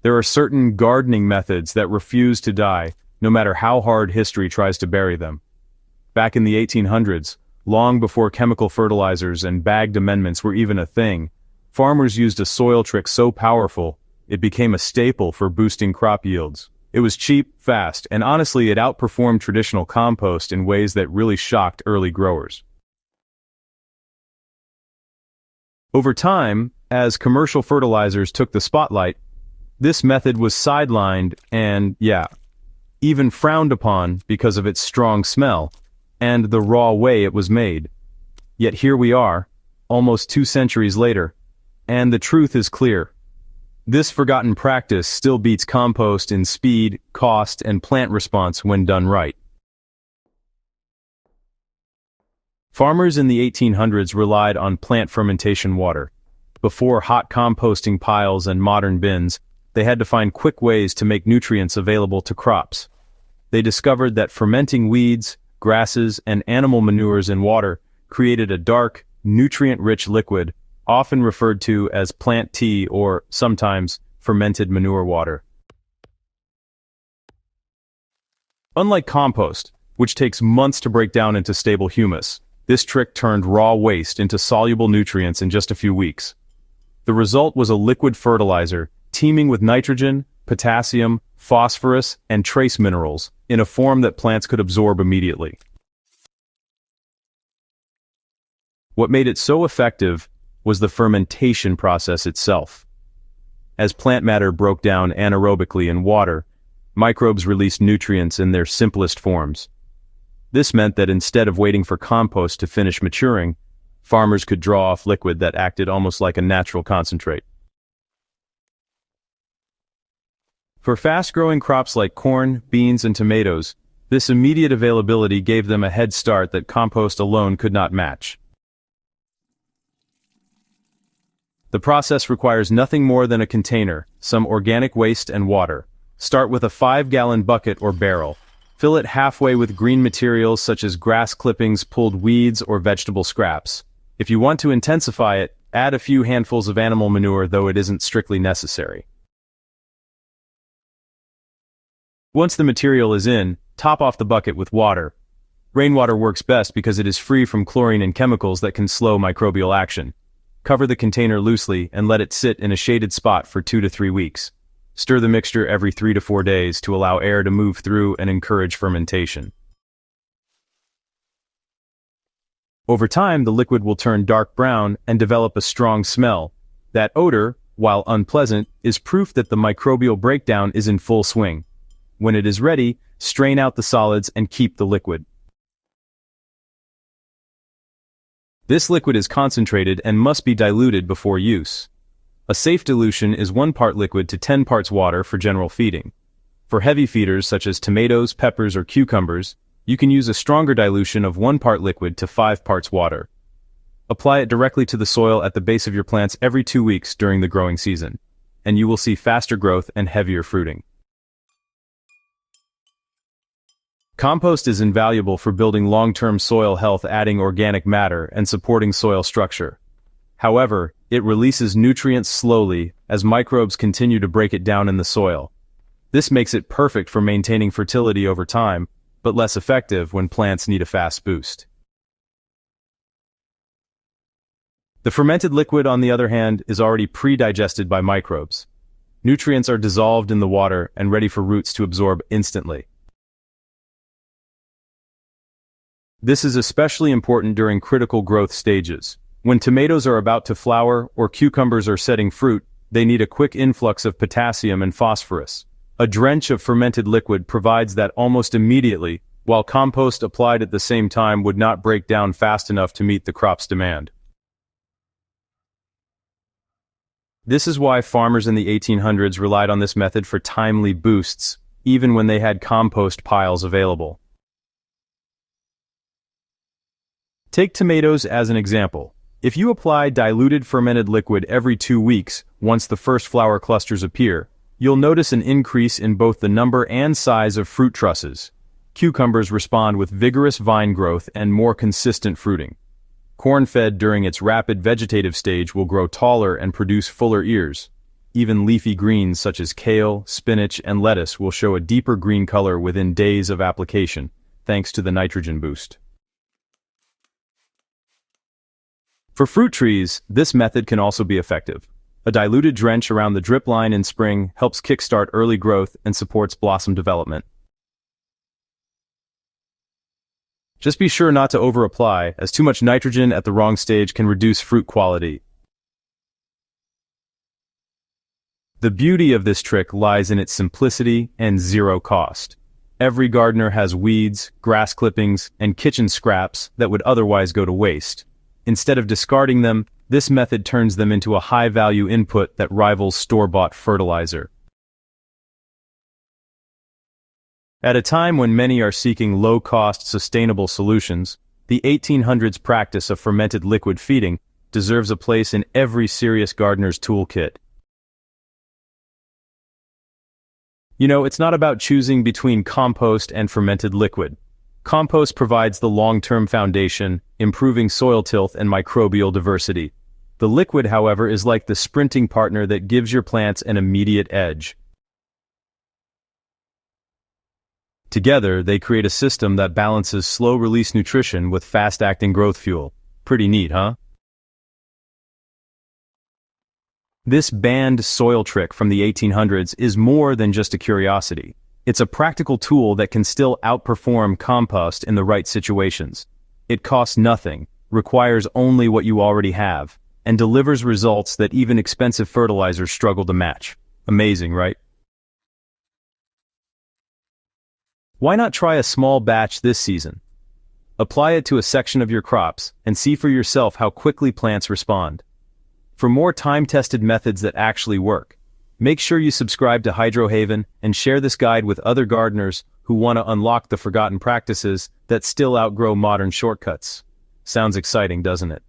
There are certain gardening methods that refuse to die, no matter how hard history tries to bury them. Back in the 1800s, long before chemical fertilizers and bagged amendments were even a thing, farmers used a soil trick so powerful, it became a staple for boosting crop yields. It was cheap, fast, and honestly it outperformed traditional compost in ways that really shocked early growers. Over time, as commercial fertilizers took the spotlight, this method was sidelined and, even frowned upon because of its strong smell and the raw way it was made. Yet here we are, almost 2 centuries later, and the truth is clear. This forgotten practice still beats compost in speed, cost, and plant response when done right. Farmers in the 1800s relied on plant fermentation water. Before hot composting piles and modern bins, they had to find quick ways to make nutrients available to crops. They discovered that fermenting weeds, grasses, and animal manures in water created a dark, nutrient-rich liquid, often referred to as plant tea or, sometimes, fermented manure water. Unlike compost, which takes months to break down into stable humus, this trick turned raw waste into soluble nutrients in just a few weeks. The result was a liquid fertilizer teeming with nitrogen, potassium, phosphorus, and trace minerals in a form that plants could absorb immediately. What made it so effective was the fermentation process itself. As plant matter broke down anaerobically in water, microbes released nutrients in their simplest forms. This meant that instead of waiting for compost to finish maturing, farmers could draw off liquid that acted almost like a natural concentrate. For fast-growing crops like corn, beans, and tomatoes, this immediate availability gave them a head start that compost alone could not match. The process requires nothing more than a container, some organic waste, and water. Start with a 5-gallon bucket or barrel. Fill it halfway with green materials such as grass clippings, pulled weeds, or vegetable scraps. If you want to intensify it, add a few handfuls of animal manure, though it isn't strictly necessary. Once the material is in, top off the bucket with water. Rainwater works best because it is free from chlorine and chemicals that can slow microbial action. Cover the container loosely and let it sit in a shaded spot for 2 to 3 weeks. Stir the mixture every 3 to 4 days to allow air to move through and encourage fermentation. Over time, the liquid will turn dark brown and develop a strong smell. That odor, while unpleasant, is proof that the microbial breakdown is in full swing. When it is ready, strain out the solids and keep the liquid. This liquid is concentrated and must be diluted before use. A safe dilution is 1 part liquid to 10 parts water for general feeding. For heavy feeders such as tomatoes, peppers, or cucumbers, you can use a stronger dilution of 1 part liquid to 5 parts water. Apply it directly to the soil at the base of your plants every 2 weeks during the growing season, and you will see faster growth and heavier fruiting. Compost is invaluable for building long-term soil health, adding organic matter, and supporting soil structure. However, it releases nutrients slowly as microbes continue to break it down in the soil. This makes it perfect for maintaining fertility over time, but less effective when plants need a fast boost. The fermented liquid, on the other hand, is already pre-digested by microbes. Nutrients are dissolved in the water and ready for roots to absorb instantly. This is especially important during critical growth stages. When tomatoes are about to flower or cucumbers are setting fruit, they need a quick influx of potassium and phosphorus. A drench of fermented liquid provides that almost immediately, while compost applied at the same time would not break down fast enough to meet the crop's demand. This is why farmers in the 1800s relied on this method for timely boosts, even when they had compost piles available. Take tomatoes as an example. If you apply diluted fermented liquid every 2 weeks, once the first flower clusters appear, you'll notice an increase in both the number and size of fruit trusses. Cucumbers respond with vigorous vine growth and more consistent fruiting. Corn fed during its rapid vegetative stage will grow taller and produce fuller ears. even leafy greens such as kale, spinach, and lettuce will show a deeper green color within days of application, thanks to the nitrogen boost. For fruit trees, this method can also be effective. A diluted drench around the drip line in spring helps kickstart early growth and supports blossom development. Just be sure not to over-apply, as too much nitrogen at the wrong stage can reduce fruit quality. The beauty of this trick lies in its simplicity and zero cost. Every gardener has weeds, grass clippings, and kitchen scraps that would otherwise go to waste. Instead of discarding them, this method turns them into a high-value input that rivals store-bought fertilizer. At a time when many are seeking low-cost, sustainable solutions, the 1800s practice of fermented liquid feeding deserves a place in every serious gardener's toolkit. You know, it's not about choosing between compost and fermented liquid. Compost provides the long-term foundation, improving soil tilth and microbial diversity. The liquid, however, is like the sprinting partner that gives your plants an immediate edge. Together, they create a system that balances slow-release nutrition with fast-acting growth fuel. Pretty neat, huh? This banned soil trick from the 1800s is more than just a curiosity. It's a practical tool that can still outperform compost in the right situations. It costs nothing, requires only what you already have, and delivers results that even expensive fertilizers struggle to match. Amazing, right? Why not try a small batch this season? Apply it to a section of your crops and see for yourself how quickly plants respond. For more time-tested methods that actually work, make sure you subscribe to HydroHaven and share this guide with other gardeners who want to unlock the forgotten practices that still outgrow modern shortcuts. Sounds exciting, doesn't it?